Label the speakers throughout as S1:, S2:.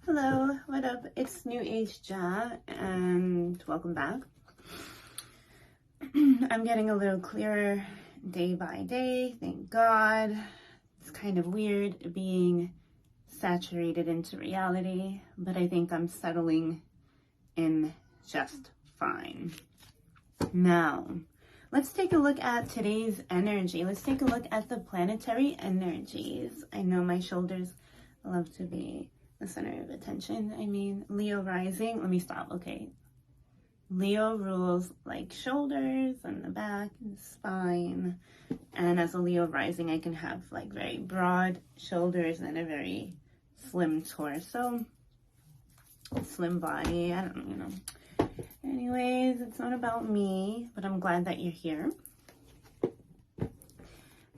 S1: Hello, what up? It's New Age Ja, and welcome back. I'm getting a little clearer day by day, thank God. It's kind of weird being saturated into reality, but I think I'm settling in just fine. Now, let's take a look at today's energy. Let's take a look at the planetary energies. I know my shoulders love to be the center of attention. I mean, Leo rising. Let me stop. Okay. Leo rules like shoulders and the back and the spine. And as a Leo rising, I can have like very broad shoulders and a very slim torso. Slim body. I don't know, Anyways, it's not about me, but I'm glad that you're here.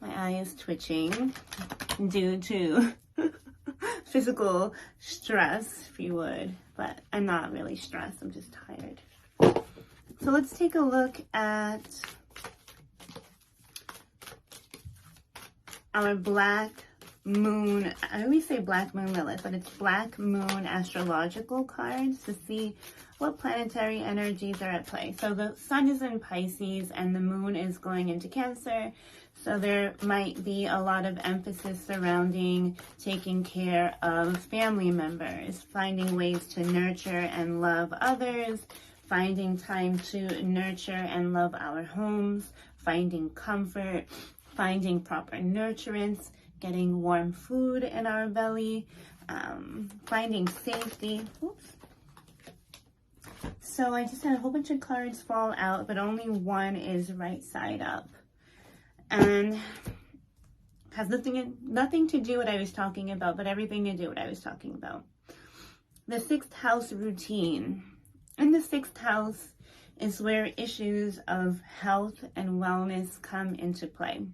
S1: My eye is twitching due to physical stress, if you would, but I'm not really stressed, I'm just tired. So let's take a look at our black moon. I always say black moon Lilith, but it's black moon astrological cards to see what planetary energies are at play. So the sun is in Pisces and the moon is going into Cancer. So there might be a lot of emphasis surrounding taking care of family members, finding ways to nurture and love others, finding time to nurture and love our homes, finding comfort, finding proper nurturance, getting warm food in our belly, finding safety. Oops. So I just had a whole bunch of cards fall out, but only one is right side up. And has nothing to do what I was talking about, but everything to do what I was talking about. The sixth house routine. In the sixth house is where issues of health and wellness come into play,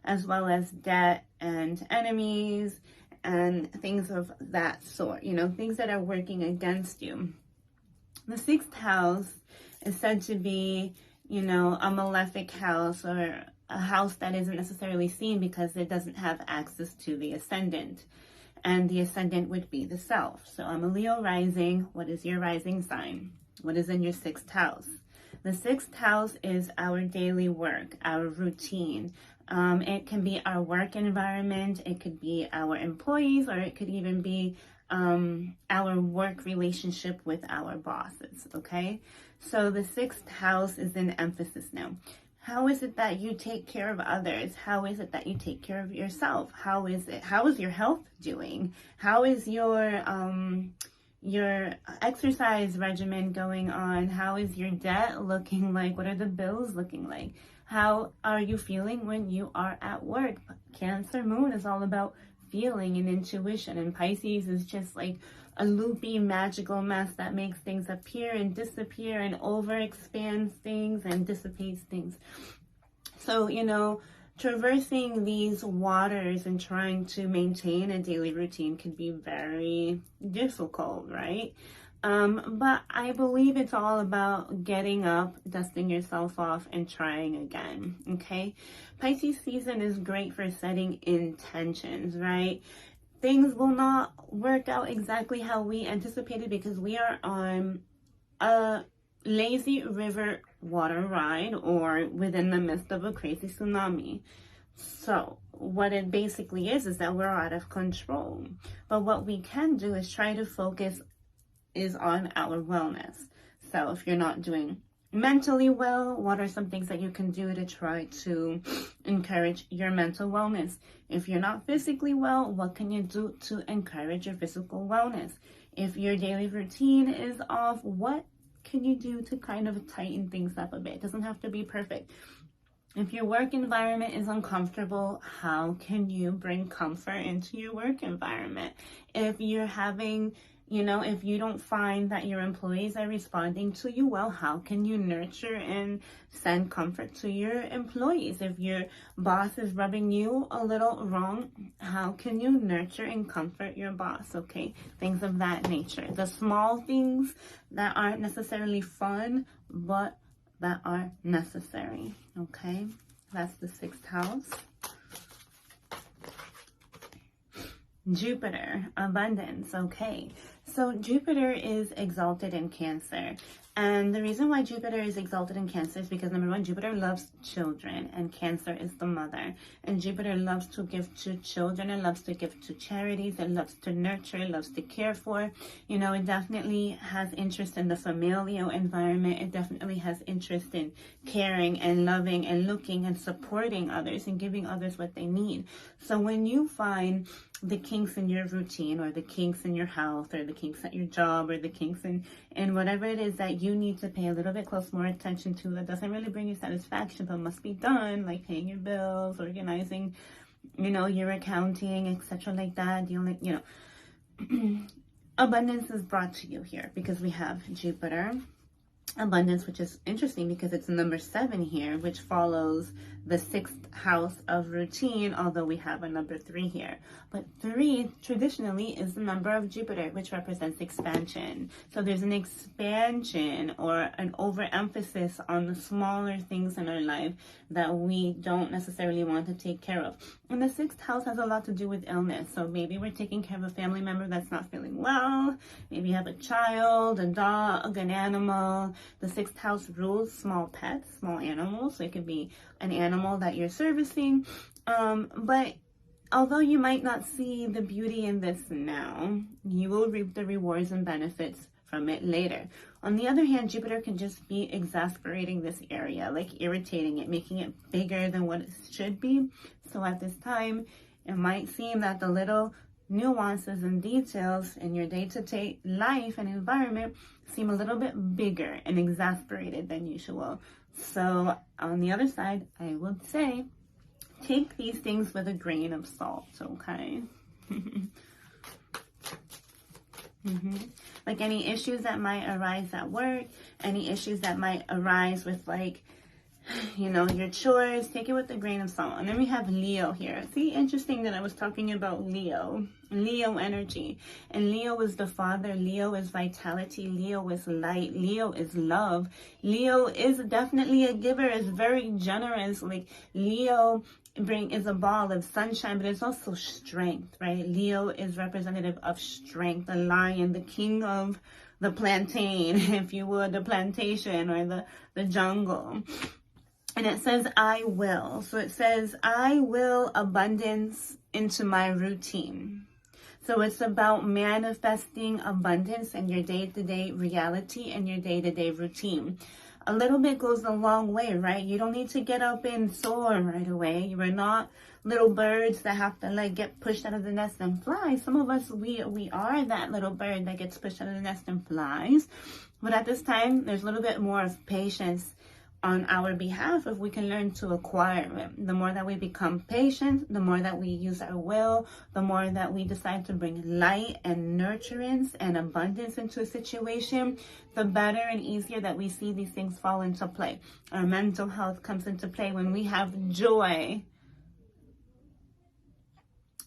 S1: as well as debt and enemies and things of that sort, things that are working against you. The sixth house is said to be, a malefic house, or a house that isn't necessarily seen because it doesn't have access to the ascendant. And the ascendant would be the self. So I'm a Leo rising. What is your rising sign? What is in your sixth house? The sixth house is our daily work, our routine. It can be our work environment. It could be our employees, or it could even be our work relationship with our bosses, okay? So the sixth house is in emphasis now. How is it that you take care of others? How is it that you take care of yourself? How is your health doing? How is your exercise regimen going on? How is your debt looking like? What are the bills looking like? How are you feeling when you are at work? Cancer moon is all about feeling and intuition, and Pisces is just like a loopy magical mess that makes things appear and disappear and overexpands things and dissipates things. So, traversing these waters and trying to maintain a daily routine can be very difficult, right? But I believe it's all about getting up, dusting yourself off, and trying again, okay? Pisces season is great for setting intentions, right? Things will not work out exactly how we anticipated because we are on a lazy river water ride or within the midst of a crazy tsunami. So what it basically is that we're out of control. But what we can do is try to focus is on our wellness. So if you're not doing mentally well, what are some things that you can do to try to encourage your mental wellness? If you're not physically well, what can you do to encourage your physical wellness? If your daily routine is off, what can you do to kind of tighten things up a bit? It doesn't have to be perfect. If your work environment is uncomfortable, how can you bring comfort into your work environment? If you're having if you don't find that your employees are responding to you well, how can you nurture and send comfort to your employees? If your boss is rubbing you a little wrong, how can you nurture and comfort your boss, okay? Things of that nature. The small things that aren't necessarily fun, but that are necessary, okay? That's the sixth house. Jupiter, abundance. Okay, so Jupiter is exalted in Cancer. And the reason why Jupiter is exalted in Cancer is because, number one, Jupiter loves children, and Cancer is the mother. And Jupiter loves to give to children, and loves to give to charities, and loves to nurture, loves to care for. You know, it definitely has interest in the familial environment. It definitely has interest in caring and loving and looking and supporting others and giving others what they need. So when you find the kinks in your routine, or the kinks in your health, or the kinks at your job, or the kinks in whatever it is that you need to pay a little bit more attention to, that doesn't really bring you satisfaction but must be done, like paying your bills, organizing, you know, your accounting, etc., like that, dealing, you know, abundance is brought to you here because we have Jupiter abundance, which is interesting because it's number 7 here, which follows the 6th house of routine, although we have a number 3 here. But 3 traditionally is the number of Jupiter, which represents expansion. So there's an expansion or an overemphasis on the smaller things in our life that we don't necessarily want to take care of. And the 6th house has a lot to do with illness. So maybe we're taking care of a family member that's not feeling well. Maybe you have a child, a dog, an animal. The 6th house rules small pets, small animals. So it could be an animal that you're servicing. But although you might not see the beauty in this now, you will reap the rewards and benefits from it later. On the other hand, Jupiter can just be exasperating this area, like irritating it, making it bigger than what it should be. So at this time, it might seem that the little nuances and details in your day-to-day life and environment seem a little bit bigger and exasperated than usual. So on the other side, I would say, take these things with a grain of salt, okay? Like any issues that might arise at work, any issues that might arise with, like, you know, your chores, take it with a grain of salt. And then we have Leo here. See, interesting that I was talking about Leo energy. And Leo is the father. Leo is vitality. Leo is light. Leo is love. Leo is definitely a giver, is very generous. Like, Leo is a ball of sunshine, but it's also strength, right? Leo is representative of strength, the lion, the king of the plantain, if you would, the plantation, or the jungle. And it says, I will. So it says, I will abundance into my routine. So it's about manifesting abundance in your day-to-day reality and your day-to-day routine. A little bit goes a long way, right? You don't need to get up and soar right away. You are not little birds that have to, like, get pushed out of the nest and fly. Some of us, we are that little bird that gets pushed out of the nest and flies. But at this time, there's a little bit more of patience on our behalf if we can learn to acquire it. The more that we become patient, the more that we use our will, the more that we decide to bring light and nurturance and abundance into a situation, the better and easier that we see these things fall into play. Our mental health comes into play when we have joy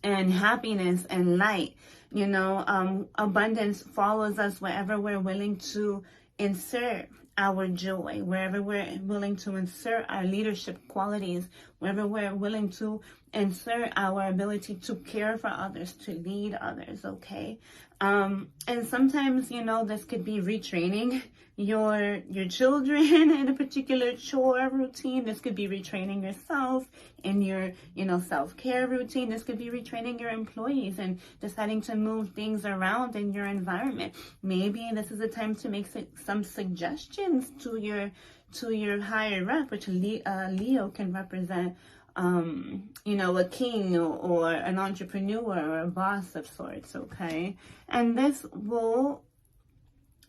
S1: and happiness and light. You know, abundance follows us wherever we're willing to insert our joy, wherever we're willing to insert our leadership qualities, wherever we're willing to insert our ability to care for others, to lead others, okay? And sometimes, you know, this could be retraining your children in a particular chore routine. This could be retraining yourself in your, you know, self-care routine. This could be retraining your employees and deciding to move things around in your environment. Maybe this is a time to make some suggestions to your higher up, which Leo can represent, you know, a king or an entrepreneur or a boss of sorts, okay? And this will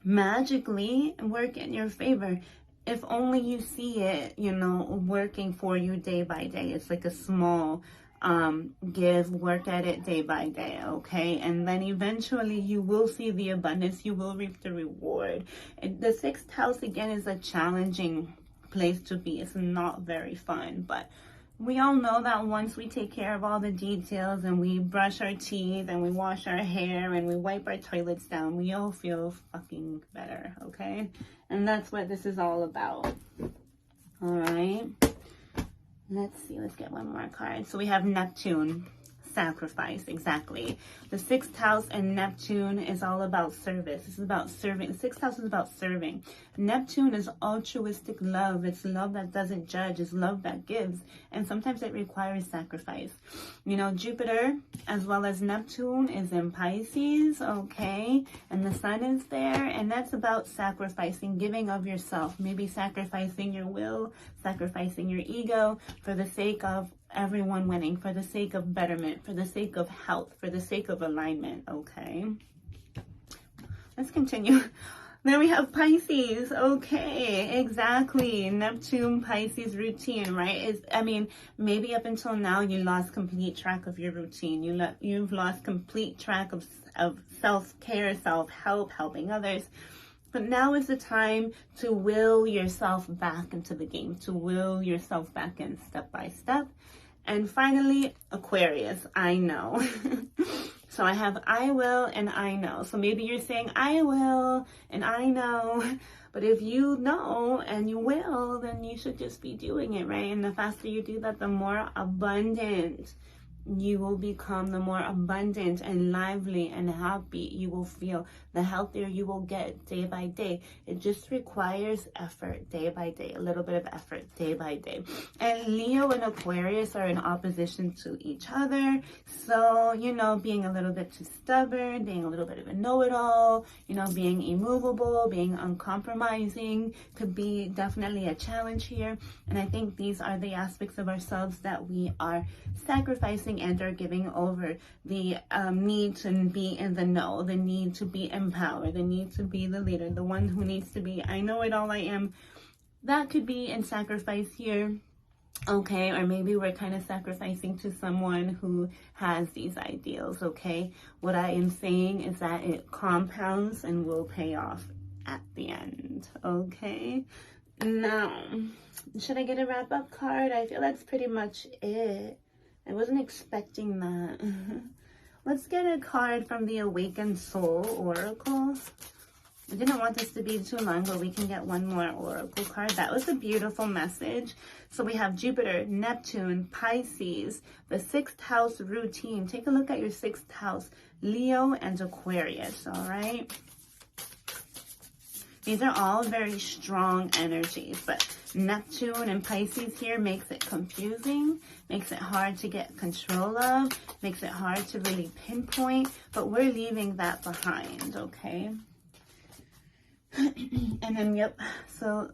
S1: magically work in your favor if only you see it, you know, working for you day by day. It's like a small work at it day by day, okay? And then eventually you will see the abundance, you will reap the reward. The 6th house, again, is a challenging place to be. It's not very fun, but we all know that once we take care of all the details and we brush our teeth and we wash our hair and we wipe our toilets down, we all feel fucking better, okay? And that's what this is all about. All right. Let's see. Let's get one more card. So we have Neptune. sacrifice, exactly. The 6th house and Neptune is all about service. This is about serving. The 6th house is about serving. Neptune is altruistic love. It's love that doesn't judge. It's love that gives. And sometimes it requires sacrifice. You know, Jupiter as well as Neptune is in Pisces, okay? And the sun is there. And that's about sacrificing, giving of yourself. Maybe sacrificing your will, sacrificing your ego for the sake of everyone winning, for the sake of betterment, for the sake of health, for the sake of alignment, okay? Let's continue. Then we have Pisces. Okay, exactly. Neptune, Pisces routine, right? I mean, maybe up until now you lost complete track of your routine. You've lost complete track of self-care, self-help, helping others. But now is the time to will yourself back into the game, to will yourself back in step by step. And finally, Aquarius, I know. So I have I will and I know. So maybe you're saying I will and I know. But if you know and you will, then you should just be doing it, right? And the faster you do that, the more abundant you will become, the more abundant and lively and happy you will feel, the healthier you will get day by day. It just requires effort day by day, a little bit of effort day by day. And Leo and Aquarius are in opposition to each other. So, you know, being a little bit too stubborn, being a little bit of a know-it-all, you know, being immovable, being uncompromising could be definitely a challenge here. And I think these are the aspects of ourselves that we are sacrificing and are giving over. The need to be in the know, the need to be empowered, the need to be the leader, the one who needs to be, I know it all, I am. That could be in sacrifice here, okay? Or maybe we're kind of sacrificing to someone who has these ideals, okay? What I am saying is that it compounds and will pay off at the end, okay? Now, should I get a wrap-up card? I feel that's pretty much it. I wasn't expecting that. Let's get a card from the Awakened Soul Oracle. I didn't want this to be too long, but we can get one more Oracle card. That was a beautiful message. So we have Jupiter, Neptune, Pisces, the 6th house routine. Take a look at your 6th house, Leo and Aquarius, all right? These are all very strong energies, but Neptune and Pisces here makes it confusing, makes it hard to get control of, makes it hard to really pinpoint, but we're leaving that behind, okay? And then, yep, so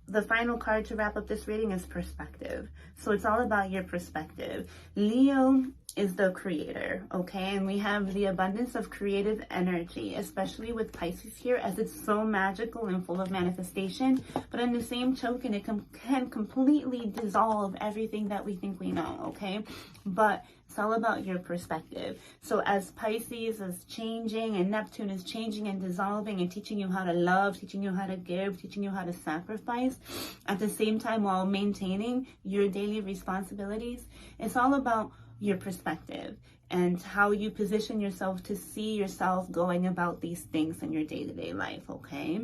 S1: the final card to wrap up this reading is perspective. So it's all about your perspective. Leo is the creator, okay? And we have the abundance of creative energy, especially with Pisces here, as it's so magical and full of manifestation. But in the same token, it can completely dissolve everything that we think we know, okay? But it's all about your perspective. So as Pisces is changing and Neptune is changing and dissolving and teaching you how to love, teaching you how to give, teaching you how to sacrifice, at the same time while maintaining your daily responsibilities, it's all about your perspective and how you position yourself to see yourself going about these things in your day-to-day life, okay?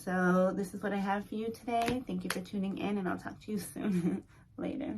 S1: So this is what I have for you today. Thank you for tuning in, and I'll talk to you soon. Later.